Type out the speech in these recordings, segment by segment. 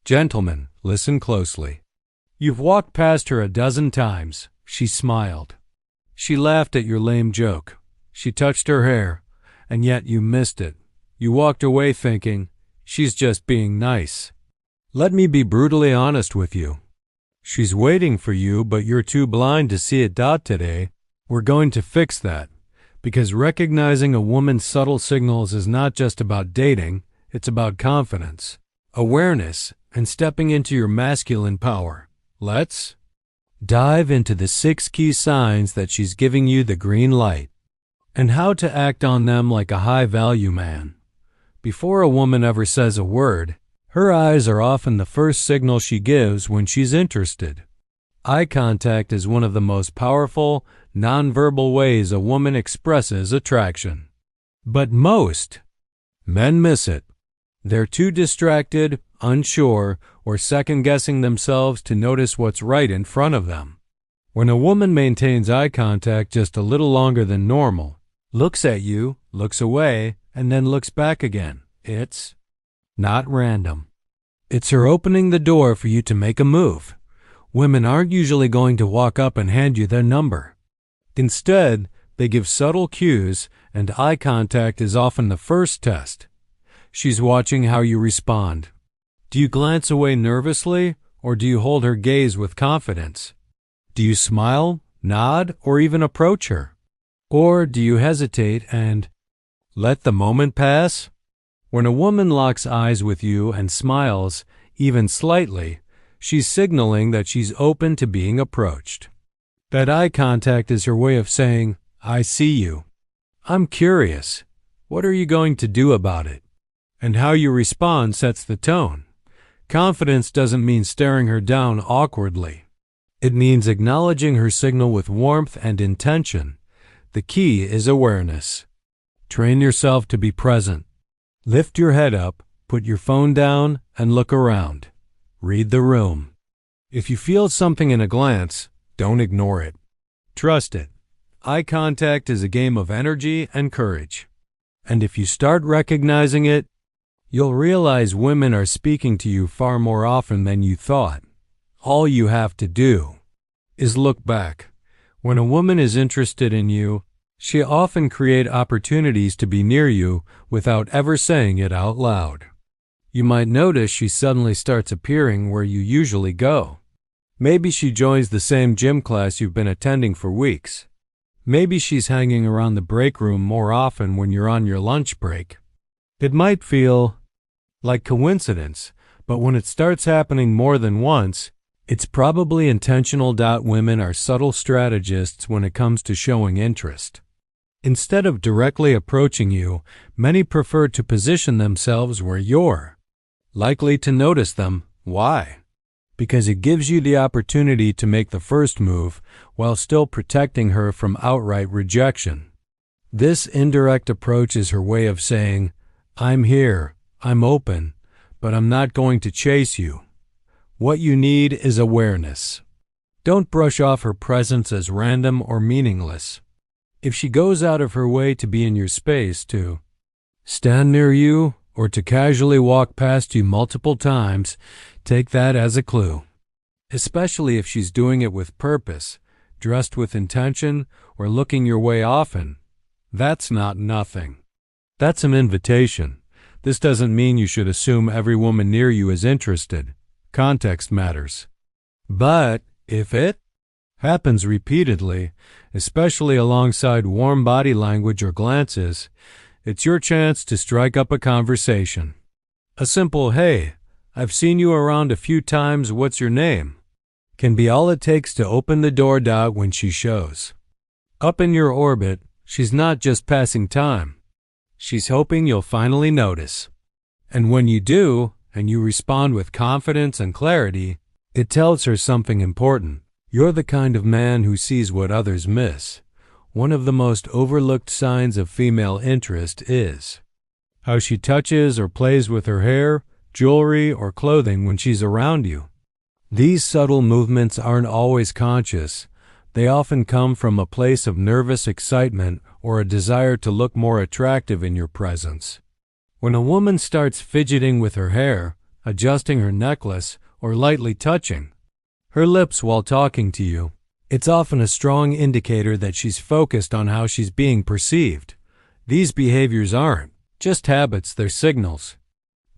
Gentlemen, listen closely. You've walked past her a dozen times. She smiled. She laughed at your lame joke. She touched her hair, and yet you missed it. You walked away thinking, she's just being nice. Let me be brutally honest with you. She's waiting for you, but you're too blind to see it. Today, we're going to fix that, because recognizing a woman's subtle signals is not just about dating, it's about confidence, awareness, and stepping into your masculine power. Let's dive into the 6 key signs that she's giving you the green light, and how to act on them like a high-value man. Before a woman ever says a word, her eyes are often the first signal she gives when she's interested. Eye contact is one of the most powerful, nonverbal ways a woman expresses attraction. But most men miss it. They're too distracted, unsure, or second-guessing themselves to notice what's right in front of them. When a woman maintains eye contact just a little longer than normal, looks at you, looks away, and then looks back again, it's not random. It's her opening the door for you to make a move. Women aren't usually going to walk up and hand you their number. Instead, they give subtle cues, and eye contact is often the first test. She's watching how you respond. Do you glance away nervously, or do you hold her gaze with confidence? Do you smile, nod, or even approach her? Or do you hesitate and let the moment pass? When a woman locks eyes with you and smiles, even slightly, she's signaling that she's open to being approached. That eye contact is her way of saying, I see you. I'm curious. What are you going to do about it? And how you respond sets the tone. Confidence doesn't mean staring her down awkwardly. It means acknowledging her signal with warmth and intention. The key is awareness. Train yourself to be present. Lift your head up, put your phone down, and look around. Read the room. If you feel something in a glance, don't ignore it. Trust it. Eye contact is a game of energy and courage. And if you start recognizing it, you'll realize women are speaking to you far more often than you thought. All you have to do is look back. When a woman is interested in you, she often creates opportunities to be near you without ever saying it out loud. You might notice she suddenly starts appearing where you usually go. Maybe she joins the same gym class you've been attending for weeks. Maybe she's hanging around the break room more often when you're on your lunch break. It might feel like coincidence, but when it starts happening more than once, it's probably intentional. Women are subtle strategists when it comes to showing interest. Instead of directly approaching you, many prefer to position themselves where you're likely to notice them. Why? Because it gives you the opportunity to make the first move while still protecting her from outright rejection. This indirect approach is her way of saying, I'm here, I'm open, but I'm not going to chase you. What you need is awareness. Don't brush off her presence as random or meaningless. If she goes out of her way to be in your space, to stand near you, or to casually walk past you multiple times, take that as a clue. Especially if she's doing it with purpose, dressed with intention, or looking your way often. That's not nothing. That's an invitation. This doesn't mean you should assume every woman near you is interested. Context matters. But if it happens repeatedly, especially alongside warm body language or glances, it's your chance to strike up a conversation. A simple, hey, I've seen you around a few times, what's your name? Can be all it takes to open the door. When she shows up in your orbit, she's not just passing time. She's hoping you'll finally notice. And when you do, and you respond with confidence and clarity, it tells her something important. You're the kind of man who sees what others miss. One of the most overlooked signs of female interest is how she touches or plays with her hair, jewelry, or clothing when she's around you. These subtle movements aren't always conscious. They often come from a place of nervous excitement or a desire to look more attractive in your presence. When a woman starts fidgeting with her hair, adjusting her necklace, or lightly touching her lips while talking to you, it's often a strong indicator that she's focused on how she's being perceived. These behaviors aren't just habits, they're signals.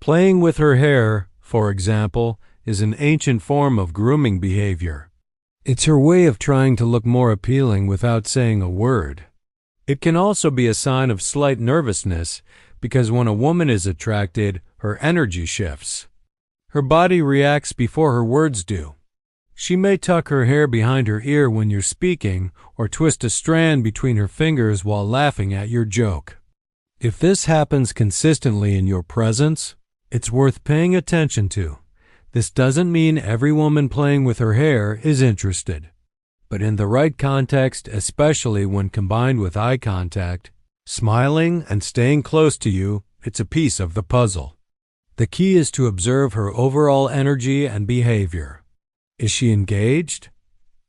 Playing with her hair, for example, is an ancient form of grooming behavior. It's her way of trying to look more appealing without saying a word. It can also be a sign of slight nervousness because when a woman is attracted, her energy shifts. Her body reacts before her words do. She may tuck her hair behind her ear when you're speaking or twist a strand between her fingers while laughing at your joke. If this happens consistently in your presence, it's worth paying attention to. This doesn't mean every woman playing with her hair is interested, but in the right context, especially when combined with eye contact, smiling and staying close to you, it's a piece of the puzzle. The key is to observe her overall energy and behavior. Is she engaged?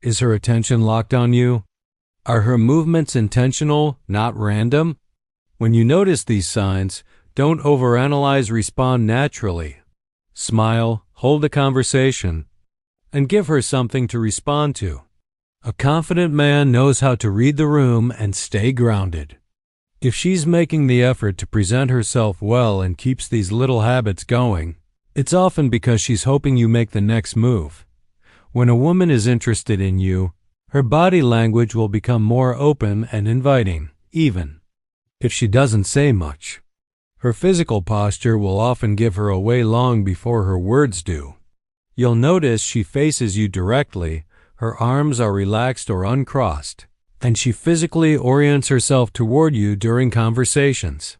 Is her attention locked on you? Are her movements intentional, not random? When you notice these signs, don't overanalyze, respond naturally. Smile, hold a conversation, and give her something to respond to. A confident man knows how to read the room and stay grounded. If she's making the effort to present herself well and keeps these little habits going, it's often because she's hoping you make the next move. When a woman is interested in you, her body language will become more open and inviting, even if she doesn't say much. Her physical posture will often give her away long before her words do. You'll notice she faces you directly, her arms are relaxed or uncrossed, and she physically orients herself toward you during conversations.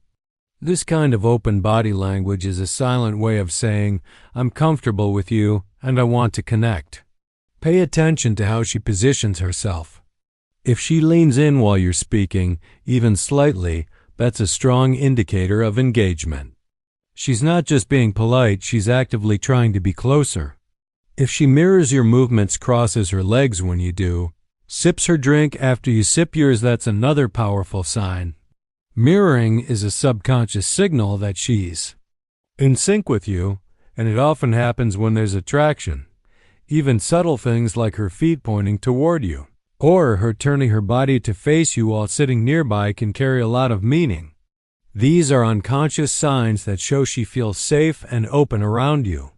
This kind of open body language is a silent way of saying, "I'm comfortable with you and I want to connect." Pay attention to how she positions herself. If she leans in while you're speaking, even slightly, that's a strong indicator of engagement. She's not just being polite, she's actively trying to be closer. If she mirrors your movements, crosses her legs when you do, sips her drink after you sip yours, that's another powerful sign. Mirroring is a subconscious signal that she's in sync with you, and it often happens when there's attraction. Even subtle things like her feet pointing toward you, or her turning her body to face you while sitting nearby can carry a lot of meaning. These are unconscious signs that show she feels safe and open around you.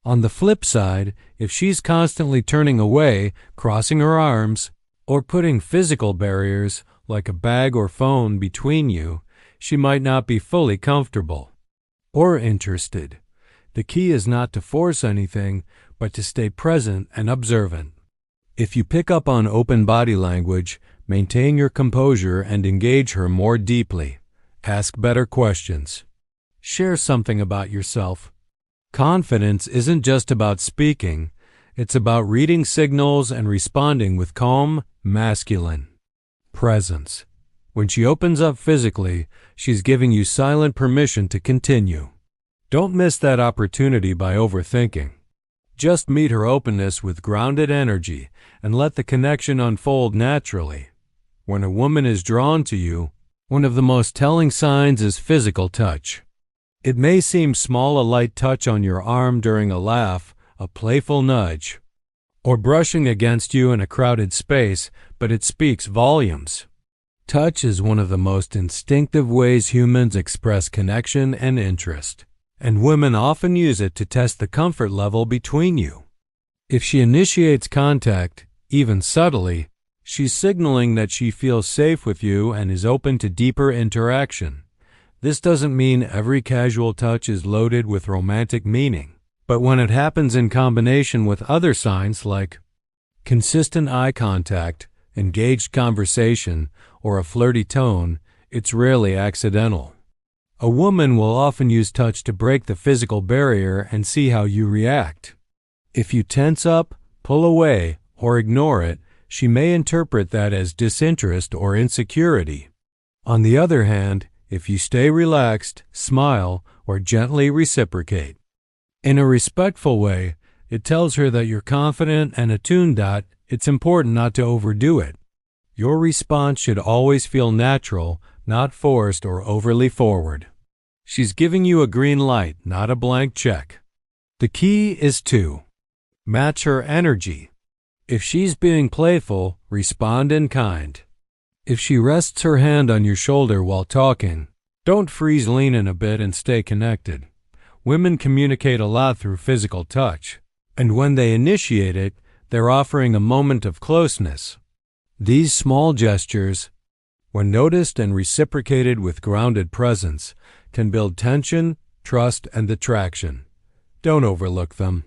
On the flip side, if she's constantly turning away, crossing her arms, or putting physical barriers like a bag or phone between you, she might not be fully comfortable or interested. The key is not to force anything, but to stay present and observant. If you pick up on open body language, maintain your composure and engage her more deeply. Ask better questions. Share something about yourself. Confidence isn't just about speaking, it's about reading signals and responding with calm, masculine presence. When she opens up physically, she's giving you silent permission to continue. Don't miss that opportunity by overthinking. Just meet her openness with grounded energy and let the connection unfold naturally. When a woman is drawn to you, one of the most telling signs is physical touch. It may seem small, a light touch on your arm during a laugh, a playful nudge, or brushing against you in a crowded space, but it speaks volumes. Touch is one of the most instinctive ways humans express connection and interest, and women often use it to test the comfort level between you. If she initiates contact, even subtly, she's signaling that she feels safe with you and is open to deeper interaction. This doesn't mean every casual touch is loaded with romantic meaning, but when it happens in combination with other signs like consistent eye contact, engaged conversation, or a flirty tone, it's rarely accidental. A woman will often use touch to break the physical barrier and see how you react. If you tense up, pull away, or ignore it, she may interpret that as disinterest or insecurity. On the other hand, if you stay relaxed, smile, or gently reciprocate in a respectful way, it tells her that you're confident and attuned. It's important not to overdo it. Your response should always feel natural, not forced or overly forward. She's giving you a green light, not a blank check. The key is to match her energy. If she's being playful, respond in kind. If she rests her hand on your shoulder while talking, don't freeze, lean in a bit and stay connected. Women communicate a lot through physical touch, and when they initiate it, they're offering a moment of closeness. These small gestures, when noticed and reciprocated with grounded presence, can build tension, trust, and attraction. Don't overlook them.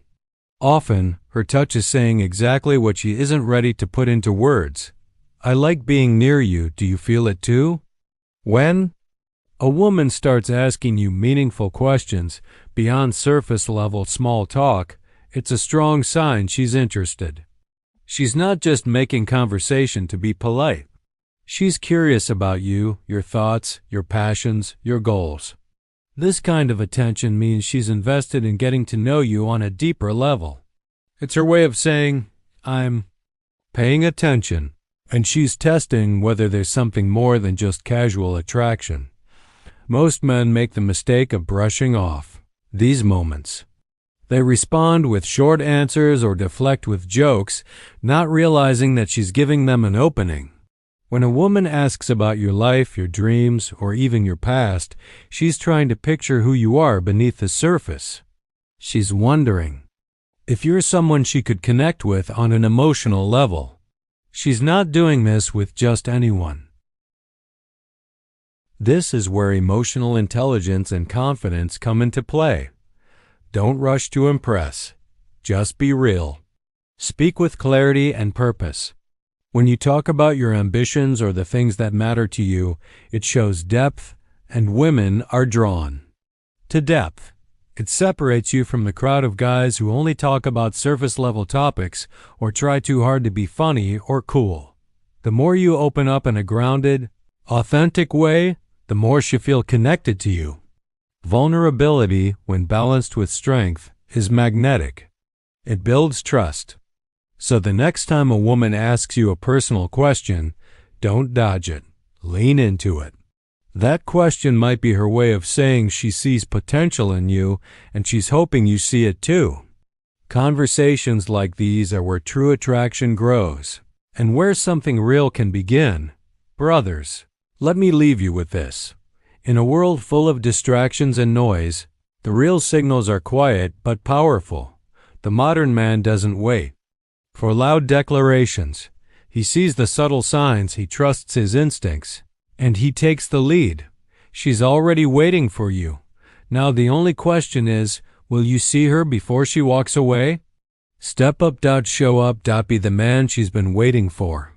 Often, her touch is saying exactly what she isn't ready to put into words. I like being near you, do you feel it too? When a woman starts asking you meaningful questions beyond surface-level small talk, it's a strong sign she's interested. She's not just making conversation to be polite. She's curious about you, your thoughts, your passions, your goals. This kind of attention means she's invested in getting to know you on a deeper level. It's her way of saying, I'm paying attention, and she's testing whether there's something more than just casual attraction. Most men make the mistake of brushing off these moments. They respond with short answers or deflect with jokes, not realizing that she's giving them an opening. When a woman asks about your life, your dreams, or even your past, she's trying to picture who you are beneath the surface. She's wondering if you're someone she could connect with on an emotional level. She's not doing this with just anyone. This is where emotional intelligence and confidence come into play. Don't rush to impress. Just be real. Speak with clarity and purpose. When you talk about your ambitions or the things that matter to you, it shows depth, and women are drawn to depth. It separates you from the crowd of guys who only talk about surface-level topics or try too hard to be funny or cool. The more you open up in a grounded, authentic way, the more she'll feel connected to you. Vulnerability, when balanced with strength, is magnetic. It builds trust. So the next time a woman asks you a personal question, don't dodge it. Lean into it. That question might be her way of saying she sees potential in you and she's hoping you see it too. Conversations like these are where true attraction grows and where something real can begin. Brothers, let me leave you with this. In a world full of distractions and noise, the real signals are quiet but powerful. The modern man doesn't wait for loud declarations. He sees the subtle signs, he trusts his instincts, and he takes the lead. She's already waiting for you. Now the only question is, will you see her before she walks away? Step up, show up, be the man she's been waiting for.